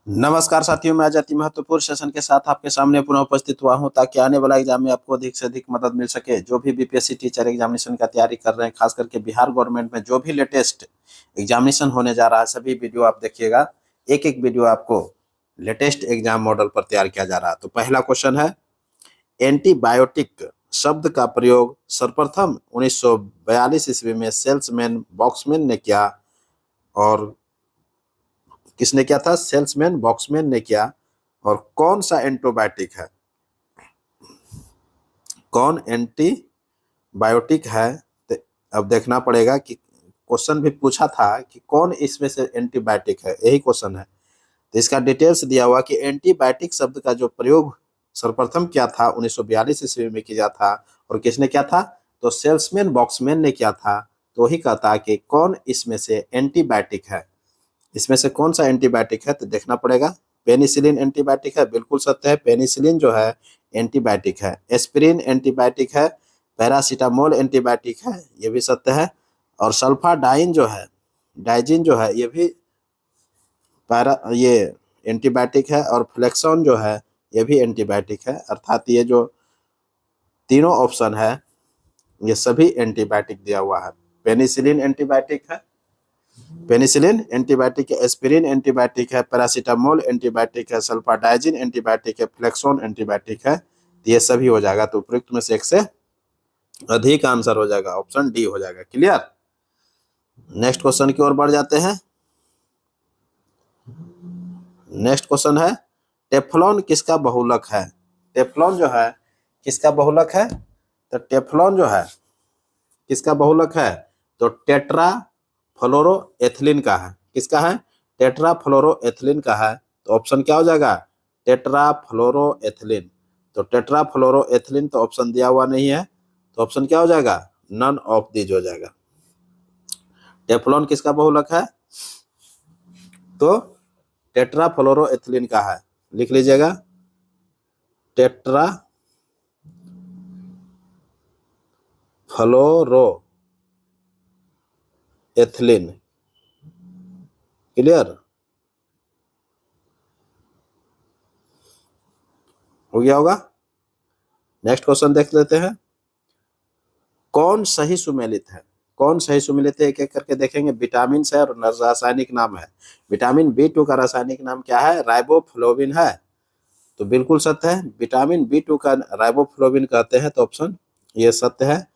नमस्कार साथियों, मैं आज अति महत्वपूर्ण सेशन के साथ आपके सामने पुनः उपस्थित हुआ हूं ताकि आने वाला एग्जाम में आपको अधिक से अधिक मदद मिल सके। जो भी बीपीएससी टीचर एग्जामिनेशन का तैयारी कर रहे हैं, खास करके बिहार गवर्नमेंट में जो भी लेटेस्ट एग्जामिनेशन होने जा रहा है, सभी वीडियो आप देखिएगा। एक एक वीडियो आपको लेटेस्ट एग्जाम मॉडल पर तैयार किया जा रहा है। तो पहला क्वेश्चन है, एंटीबायोटिक शब्द का प्रयोग सर्वप्रथम 1942 ईस्वी में सेल्समैन बॉक्समैन ने किया। और किसने किया था? सेल्समैन बॉक्समैन ने किया। और कौन सा एंटीबायोटिक है? कौन एंटीबायोटिक है? तो अब देखना पड़ेगा कि क्वेश्चन भी पूछा था कि कौन इसमें से एंटीबायोटिक है, यही क्वेश्चन है। तो इसका डिटेल्स दिया हुआ कि एंटीबायोटिक शब्द का जो प्रयोग सर्वप्रथम किया था 1942 ईस्वी में किया था। और किसने किया था? तो सेल्समैन बॉक्समैन ने किया था। तो वही कहता है कि कौन इसमें से एंटीबायोटिक है, इसमें से कौन सा एंटीबायोटिक है। तो देखना पड़ेगा। पेनिसिलिन एंटीबायोटिक है, बिल्कुल सत्य है। पेनिसिलिन जो है एंटीबायोटिक है। एस्पिरिन एंटीबायोटिक है। पैरासीटामोल एंटीबायोटिक है, ये भी सत्य है। और सल्फाडाइन जो है, डाइजिन जो है, ये भी ये एंटीबायोटिक है। और फ्लेक्सोन जो है ये भी एंटीबायोटिक है। अर्थात ये जो तीनों ऑप्शन है ये सभी एंटीबायोटिक दिया हुआ है। पेनिसिलिन एंटीबायोटिक है, पेनिसिलिन एंटीबायोटिक है। एस्पिरिन एंटीबायोटिक है। पैरासीटामोल एंटीबायोटिक है। सल्फाडाइजिन एंटीबायोटिक है। फ्लेक्सोन एंटीबायोटिक है। ये सभी हो जाएगा। तो उपयुक्त में से एक से अधिक आंसर हो जाएगा, ऑप्शन डी हो जाएगा। क्लियर। नेक्स्ट क्वेश्चन की ओर बढ़ जाते हैं। नेक्स्ट क्वेश्चन है, टेफ्लॉन किसका बहुलक है? टेफ्लॉन जो है किसका बहुलक है? तो टेफ्लॉन जो है किसका बहुलक है? तो टेट्रा फ्लोरोएथिलीन का है। किसका है? टेट्रा फ्लोरोएथिलीन का है। तो ऑप्शन क्या हो जाएगा? टेट्रा फ्लोरोएथिलीन। तो टेट्रा फ्लोरोएथिलीन तो ऑप्शन दिया हुआ नहीं है, तो ऑप्शन क्या हो जाएगा? नन ऑफ दीज हो जाएगा। टेफ्लॉन किसका बहुलक है? तो टेट्रा फ्लोरोएथिलीन का है। लिख लीजिएगा, टेट्रा फ्लोरोएथिलीन। क्लियर हो गया होगा। नेक्स्ट क्वेश्चन देख लेते हैं। कौन सही सुमेलित है? कौन सही सुमेलित है, एक एक करके देखेंगे। विटामिन है और रासायनिक नाम है। विटामिन B2 का रासायनिक नाम क्या है? राइबोफ्लोविन है। तो बिल्कुल सत्य है, विटामिन B2 का राइबोफ्लोविन कहते हैं। तो ऑप्शन ये सत्य है।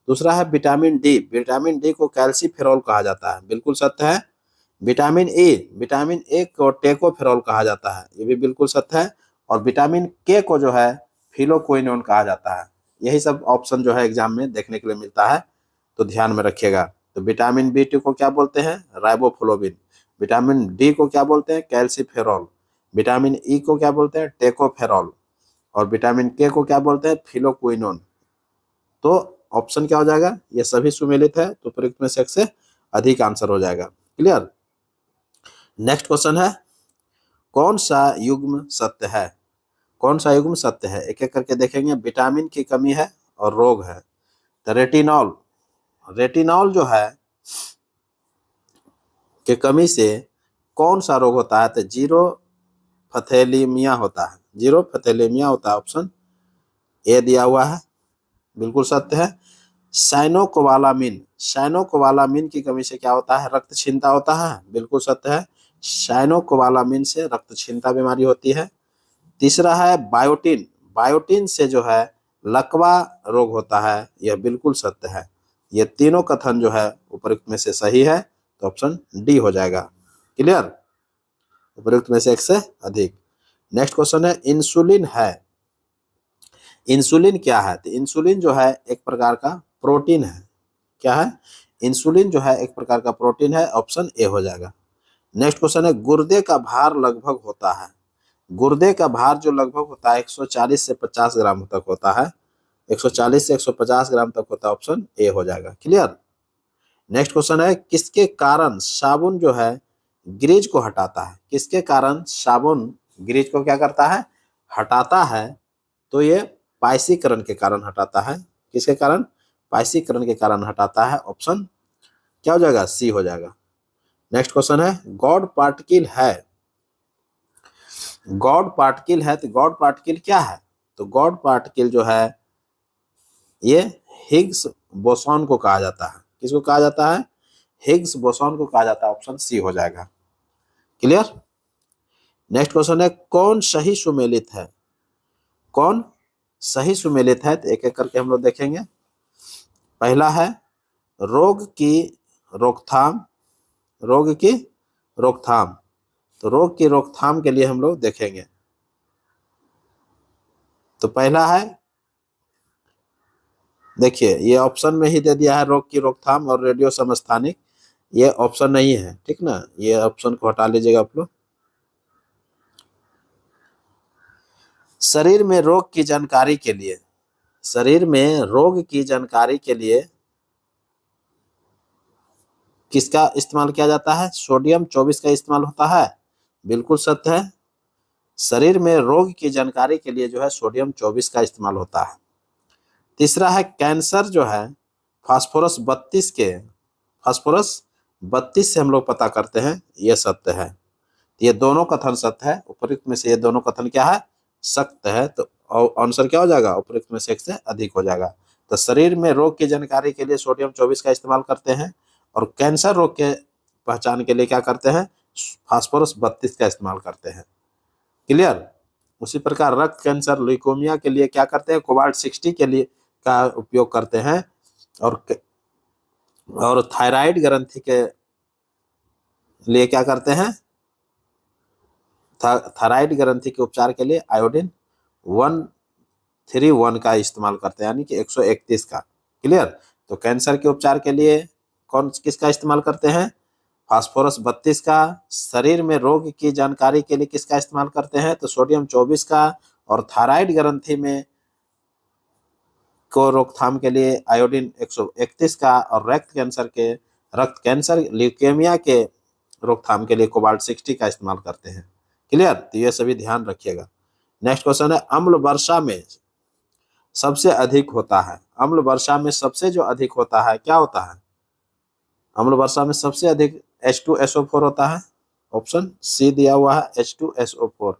दूसरा है विटामिन डी। विटामिन डी को कैल्सीफेरॉल कहा जाता है, बिल्कुल सत्य है। विटामिन ए को टेकोफेरॉल कहा जाता है, ये भी बिल्कुल सत्य है। और विटामिन के को जो है फिलोक्विनोन कहा जाता है। यही सब ऑप्शन जो है एग्जाम में देखने के लिए मिलता है, तो ध्यान में रखिएगा। तो विटामिन B2 को क्या बोलते हैं? राइबोफ्लोविन। विटामिन डी को क्या बोलते हैं? कैल्सीफेरॉल। विटामिन ई को क्या बोलते हैं? टेकोफेरॉल। और विटामिन के को क्या बोलते हैं? फिलोक्विनोन। तो ऑप्शन क्या हो जाएगा? ये सभी सुमेलित है, तो प्रयुक्त में से एक से अधिक आंसर हो जाएगा। क्लियर। नेक्स्ट क्वेश्चन है, कौन सा युग्म सत्य है? कौन सा युग्म सत्य है, एक एक करके देखेंगे। विटामिन की कमी है और रोग है। तो रेटिनॉल, रेटिनॉल जो है के कमी से कौन सा रोग होता है? तो जीरो फथेलीमिया होता है। जीरो फथेलीमिया होता है, ऑप्शन ए दिया हुआ है, बिल्कुल सत्य है। साइनोकोबालामिन, साइनोकोबालामिन की कमी से क्या होता है? रक्त क्षीणता होता है, बिल्कुल सत्य है। साइनोकोबालामिन से रक्त क्षीणता बीमारी होती है। तीसरा है बायोटिन, बायोटिन से जो है लकवा रोग होता है, यह बिल्कुल सत्य है। ये तीनों कथन जो है उपयुक्त में से सही है, तो ऑप्शन डी हो जाएगा। क्लियर। उपयुक्त में से एक से अधिक। नेक्स्ट क्वेश्चन है, इंसुलिन है। इंसुलिन क्या है? तो इंसुलिन जो है एक प्रकार का प्रोटीन है। क्या है? इंसुलिन जो है एक प्रकार का प्रोटीन है, ऑप्शन ए हो जाएगा। नेक्स्ट क्वेश्चन है, गुर्दे का भार लगभग होता है। गुर्दे का भार जो लगभग होता है 140 से 50 ग्राम तक होता है। 140 से 150 ग्राम तक होता है, ऑप्शन ए हो जाएगा। क्लियर। नेक्स्ट क्वेश्चन है, किसके कारण साबुन जो है ग्रीज को हटाता है? किसके कारण साबुन ग्रीज को क्या करता है? हटाता है। तो ये पाइसीकरण के कारण हटाता है। किसके कारण? पाइसीकरण के कारण हटाता है, ऑप्शन क्या हो जाएगा? सी हो जाएगा। नेक्स्ट क्वेश्चन है, गॉड पार्टिकल है। गॉड पार्टिकल है, तो गॉड पार्टिकल क्या है? तो गॉड पार्टिकल जो है ये हिग्स बोसॉन को कहा जाता है। किसको कहा जाता है? हिग्स बोसॉन को कहा जाता है। ऑप्शन सी हो जाएगा। क्लियर? नेक्स्ट क्वेश्चन है, कौन सही सुमेलित है? कौन सही सुमेलित है? तो एक एक करके हम लोग देखेंगे। पहला है रोग की रोकथाम। रोग की रोकथाम, तो रोग की रोकथाम के लिए हम लोग देखेंगे। तो पहला है, देखिए ये ऑप्शन में ही दे दिया है, रोग की रोकथाम और रेडियो समस्थानिक। ये ऑप्शन नहीं है, ठीक ना, ये ऑप्शन को हटा लीजिएगा आप लोग। शरीर में रोग की जानकारी के लिए, शरीर में रोग की जानकारी के लिए किसका इस्तेमाल किया जाता है? सोडियम 24 का इस्तेमाल होता है। बिल्कुल सत्य है। शरीर में रोग की जानकारी के लिए जो है सोडियम 24 का इस्तेमाल होता है। तीसरा है कैंसर जो है फास्फोरस 32 के, फास्फोरस 32 से हम लोग पता करते हैं, ये सत्य है। ये दोनों कथन सत्य है। उपयुक्त में से ये दोनों कथन क्या है? सत्य है। तो आंसर क्या हो जाएगा? उपयुक्त में से एक से अधिक हो जाएगा। तो शरीर में रोग की जानकारी के लिए सोडियम 24 का इस्तेमाल करते हैं, और कैंसर रोग के पहचान के लिए क्या करते हैं? फास्फोरस 32 का इस्तेमाल करते हैं। क्लियर? उसी प्रकार रक्त कैंसर ल्यूकेमिया के लिए क्या करते हैं? कोबाल्ट 60 के लिए का उपयोग करते हैं। और थायराइड ग्रंथि के लिए क्या करते हैं? थायराइड ग्रंथि के उपचार के लिए आयोडीन 131 का इस्तेमाल करते हैं, यानी कि 131 का। क्लियर? तो कैंसर के उपचार के लिए कौन किसका इस्तेमाल करते हैं? फास्फोरस 32 का। शरीर में रोग की जानकारी के लिए किसका इस्तेमाल करते हैं? तो सोडियम 24 का। और थायराइड ग्रंथि में को रोकथाम के लिए आयोडीन 131 का। और रक्त कैंसर ल्यूकेमिया के रोकथाम के लिए कोबाल्ट 60 का इस्तेमाल करते हैं। क्लियर? तो ये सभी ध्यान रखिएगा। नेक्स्ट क्वेश्चन है, अम्ल वर्षा में सबसे अधिक होता है। अम्ल वर्षा में सबसे जो अधिक होता है क्या होता है? अम्ल वर्षा में सबसे अधिक H2SO4 होता है। ऑप्शन सी दिया हुआ है, H2SO4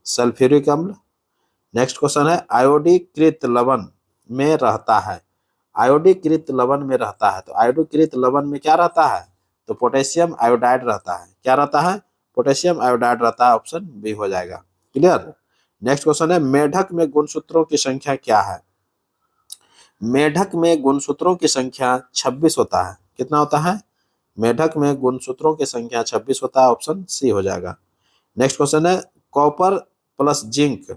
सल्फ्यूरिक अम्ल। नेक्स्ट क्वेश्चन है, आयोडीकृत लवण में रहता है। आयोडीकृत लवण में रहता है, तो आयोडीकृत लवण में क्या रहता है? तो पोटेशियम आयोडाइड रहता है। क्या रहता है? पोटेशियम आयोडाइड रहता है। ऑप्शन बी हो जाएगा। क्लियर? नेक्स्ट क्वेश्चन है, मेढक में गुणसूत्रों की संख्या क्या है? मेढक में गुणसूत्रों की संख्या 26 होता है। कितना होता है? मेढक में गुणसूत्रों की संख्या 26 होता है। ऑप्शन सी हो जाएगा। नेक्स्ट क्वेश्चन है, कॉपर प्लस जिंक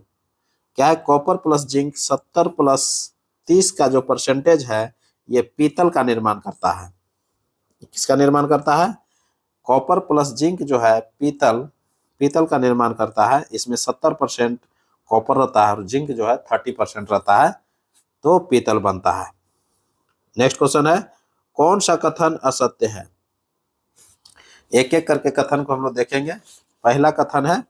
क्या है? कॉपर प्लस जिंक 70 प्लस 30 का जो परसेंटेज है, ये पीतल का निर्माण करता है। किसका निर्माण करता है? कॉपर प्लस जिंक जो है पीतल का निर्माण करता है। इसमें 70% कॉपर रहता है और जिंक जो है 30% रहता है, तो पीतल बनता है। नेक्स्ट क्वेश्चन है, कौन सा कथन असत्य है? एक एक करके कथन को हम लोग देखेंगे। पहला कथन है,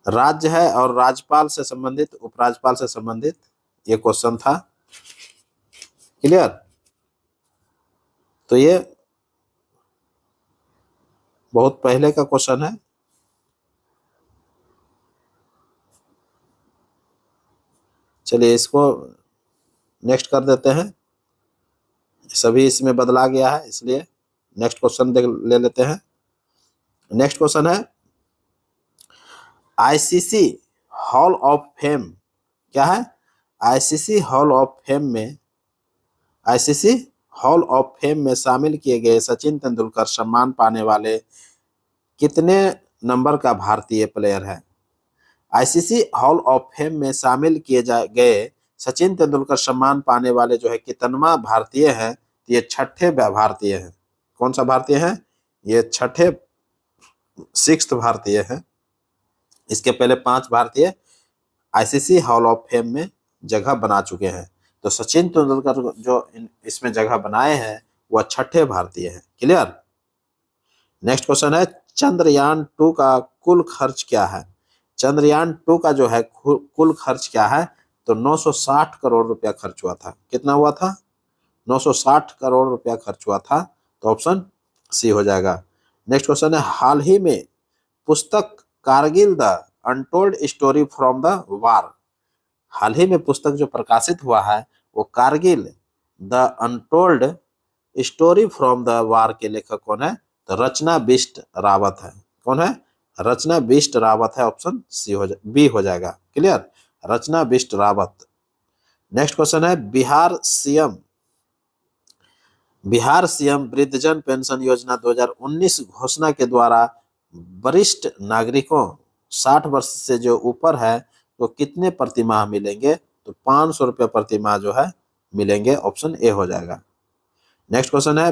राज्य है और राज्यपाल से संबंधित, उपराज्यपाल से संबंधित, ये क्वेश्चन था। क्लियर? तो ये बहुत पहले का क्वेश्चन है। चलिए इसको नेक्स्ट कर देते हैं, सभी इसमें बदला गया है, इसलिए नेक्स्ट क्वेश्चन ले लेते हैं। नेक्स्ट क्वेश्चन है, आईसीसी हॉल ऑफ फेम क्या है? आईसीसी हॉल ऑफ फेम में आईसीसी हॉल ऑफ फेम में शामिल किए गए सचिन तेंदुलकर सम्मान पाने वाले कितने नंबर का भारतीय प्लेयर है? आईसीसी हॉल ऑफ फेम में शामिल किए गए सचिन तेंदुलकर सम्मान पाने वाले जो है कितनवा भारतीय है? ये छठे भारतीय हैं। कौन सा भारतीय है? ये छठे, 6th भारतीय है। इसके पहले 5 भारतीय आईसीसी हॉल ऑफ फेम में जगह बना चुके हैं। तो सचिन तेंदुलकर जो इसमें जगह बनाए हैं वह छठे भारतीय हैं। क्लियर? नेक्स्ट क्वेश्चन है, चंद्रयान 2 का कुल खर्च क्या है? चंद्रयान 2 का जो है कुल खर्च क्या है? तो 960 करोड़ रुपया खर्च हुआ था। कितना हुआ था? 960 करोड़ रुपया खर्च हुआ था। तो ऑप्शन सी हो जाएगा। नेक्स्ट क्वेश्चन है, हाल ही में पुस्तक Kargil the untold story from the war, हाल ही में पुस्तक जो प्रकाशित हुआ है वो Kargil the untold story from the war के लेखक कौन है? तो रचना बिष्ट रावत है। कौन है? रचना बिष्ट रावत है। ऑप्शन बी हो जाएगा। क्लियर? रचना बिष्ट रावत। नेक्स्ट क्वेश्चन है बिहार सीएम वृद्धजन पेंशन योजना 2019 घोषणा के द्वारा वरिष्ठ नागरिकों 60 वर्ष से जो ऊपर है तो कितने प्रतिमाह मिलेंगे? तो 500 रुपये प्रतिमाह जो है मिलेंगे। ऑप्शन ए हो जाएगा। नेक्स्ट क्वेश्चन है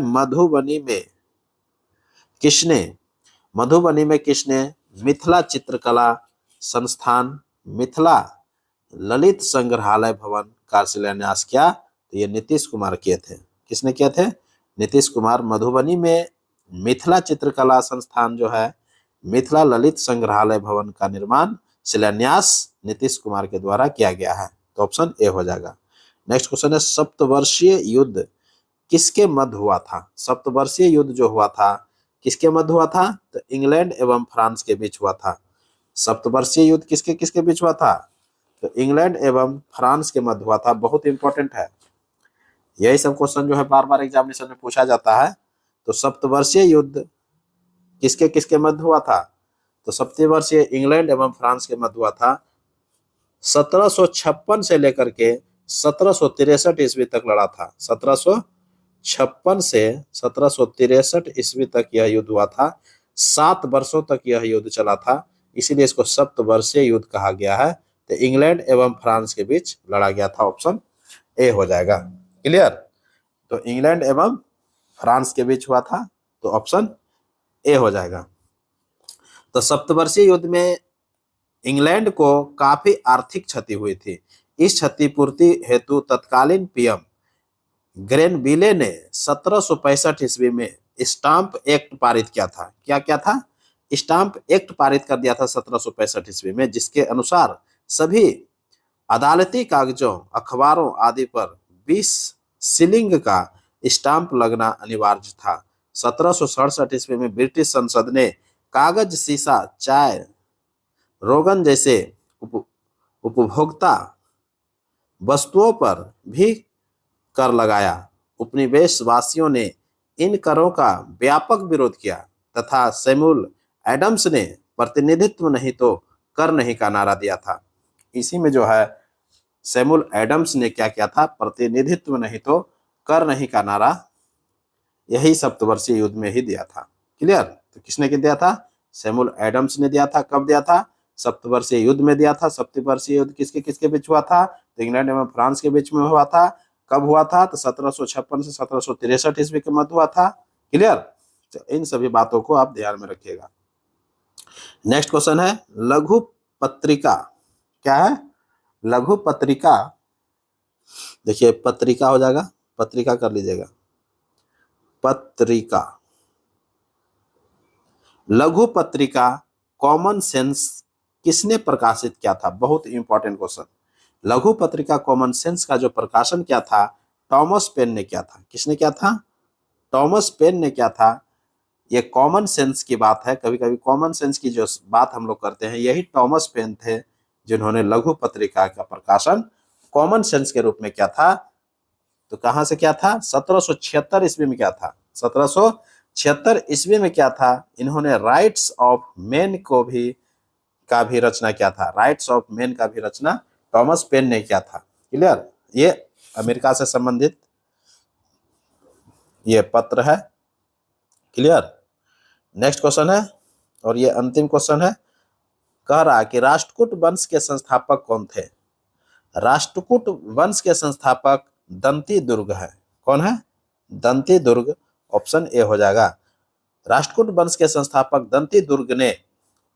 मधुबनी में किसने मिथिला चित्रकला संस्थान, मिथिला ललित संग्रहालय भवन का शिलान्यास किया? तो ये नीतीश कुमार किए थे। किसने किए थे? नीतीश कुमार। मधुबनी में मिथिला चित्रकला संस्थान जो है, मिथिला ललित संग्रहालय भवन का निर्माण शिलान्यास नीतीश कुमार के द्वारा किया गया है। तो ऑप्शन ए हो जाएगा। नेक्स्ट क्वेश्चन है सप्तवर्षीय युद्ध किसके मध्य हुआ था? सप्तवर्षीय युद्ध जो हुआ था किसके मध्य हुआ था? तो इंग्लैंड एवं फ्रांस के बीच हुआ था। सप्तवर्षीय युद्ध किसके किसके बीच हुआ था? तो इंग्लैंड एवं फ्रांस के मध्य हुआ था। बहुत इंपॉर्टेंट है, यही सब क्वेश्चन जो है बार बार एग्जामिनेशन में पूछा जाता है। तो सप्तवर्षीय युद्ध किसके किसके मध्य हुआ था? तो सप्तवर्षीय इंग्लैंड एवं फ्रांस के मध्य हुआ था। 1756 से लेकर के 1763 ईस्वी तक लड़ा था। 1756 से 1763 ईस्वी तक यह युद्ध हुआ था। 7 वर्षों तक यह युद्ध चला था, इसीलिए इसको सप्तवर्षीय युद्ध कहा गया है। तो इंग्लैंड एवं फ्रांस के बीच लड़ा गया था। ऑप्शन ए हो जाएगा। क्लियर? तो इंग्लैंड एवं फ्रांस के बीच हुआ था, तो ऑप्शन ए हो जाएगा। तो सप्तवर्षीय युद्ध में इंग्लैंड को काफी आर्थिक क्षति हुई थी। इस क्षतिपूर्ति हेतु तत्कालीन पीएम ग्रेनविले ने 1765 ईस्वी में स्टाम्प एक्ट पारित किया था। क्या क्या था? स्टाम्प एक्ट पारित कर दिया था 1765 ईस्वी में, जिसके अनुसार सभी अदालती कागजों, अखबारों आदि पर 20 शिलिंग का स्टाम्प लगना अनिवार्य था। 1767 ईस्वी में ब्रिटिश संसद ने कागज, सीसा, चाय, रोगन जैसे उपभोक्ता वस्तुओं पर भी कर लगाया। उपनिवेशवासियों ने इन करों का व्यापक विरोध किया तथा सैमुअल एडम्स ने प्रतिनिधित्व नहीं तो कर नहीं का नारा दिया था। इसी में जो है सैमुअल एडम्स ने क्या किया था? प्रतिनिधित्व नहीं तो कर नहीं का नारा यही सप्तवर्षीय युद्ध में ही दिया था। क्लियर? तो किसने दिया था? सैमुअल एडम्स ने दिया था। कब दिया था? सप्तवर्षीय युद्ध में दिया था। सप्तवर्षीय युद्ध किसके किसके बीच हुआ था? तो इंग्लैंड एवं फ्रांस के बीच में हुआ था। कब हुआ था? तो 1756 से 1763 ईस्वी के मध्य हुआ था। क्लियर? तो इन सभी बातों को आप ध्यान में रखिएगा। नेक्स्ट क्वेश्चन है लघु पत्रिका। क्या है? लघु पत्रिका। देखिए पत्रिका हो जाएगा, पत्रिका कर लीजिएगा। पत्रिका, लघु पत्रिका कॉमन सेंस किसने प्रकाशित किया था? बहुत इंपॉर्टेंट क्वेश्चन। लघु पत्रिका कॉमन सेंस का जो प्रकाशन किया था टॉमस पेन ने किया था। किसने किया था? टॉमस पेन ने किया था। ये कॉमन सेंस की बात है, कभी कभी कॉमन सेंस की जो बात हम लोग करते हैं, यही टॉमस पेन थे जिन्होंने लघु पत्रिका का प्रकाशन कॉमन सेंस के रूप में किया था। तो कहां से किया था? 1776 ईस्वी में किया था। 1776 ईस्वी में क्या था? इन्होंने राइट्स ऑफ मैन का भी रचना किया था। राइट्स ऑफ मैन का भी रचना टॉमस पेन ने किया था। क्लियर? ये अमेरिका से संबंधित ये पत्र है। क्लियर? नेक्स्ट क्वेश्चन है और ये अंतिम क्वेश्चन है। कह रहा कि राष्ट्रकूट वंश के संस्थापक कौन थे? राष्ट्रकूट वंश के संस्थापक दंती दुर्ग है। कौन है? दंती दुर्ग। ऑप्शन ए हो जाएगा। राष्ट्रकूट वंश के संस्थापक दंती दुर्ग ने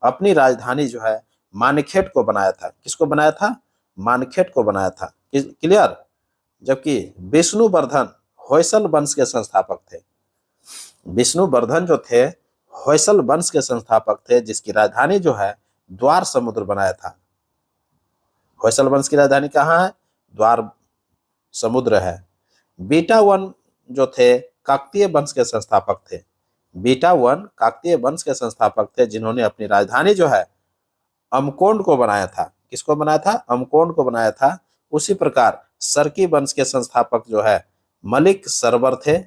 अपनी राजधानी जो है मानखेट को बनाया था। किसको बनाया था? मानखेट को बनाया था। क्लियर? जबकि विष्णुवर्धन होयसल वंश के संस्थापक थे। विष्णुवर्धन जो थे होयसल वंश के संस्थापक थे, जिसकी राजधानी जो है द्वार समुद्र बनाया था। होयसल वंश की राजधानी कहाँ है? द्वार समुद्र है। बीटा वन जो थे काकतीय वंश के संस्थापक थे। बीटा वन काकतीय वंश के संस्थापक थे जिन्होंने अपनी राजधानी जो है अमकोंड को बनाया था। किसको बनाया था? अमकोंड को बनाया था। उसी प्रकार सरकी वंश के संस्थापक जो है मलिक सरवर थे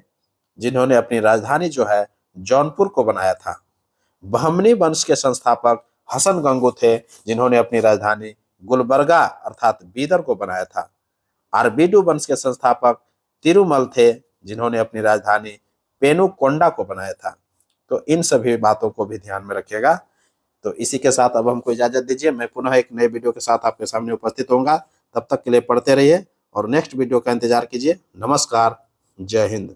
जिन्होंने अपनी राजधानी जो है जौनपुर को बनाया था। बहमनी वंश के संस्थापक हसन गंगू थे जिन्होंने अपनी राजधानी गुलबर्गा अर्थात बीदर को बनाया था। आरबीडू वंश के संस्थापक तिरुमल थे जिन्होंने अपनी राजधानी पेनुकोंडा को बनाया था। तो इन सभी बातों को भी ध्यान में रखिएगा। तो इसी के साथ अब हमको इजाजत दीजिए। मैं पुनः एक नए वीडियो के साथ आपके सामने उपस्थित होऊंगा। तब तक के लिए पढ़ते रहिए और नेक्स्ट वीडियो का इंतजार कीजिए। नमस्कार, जय हिंद।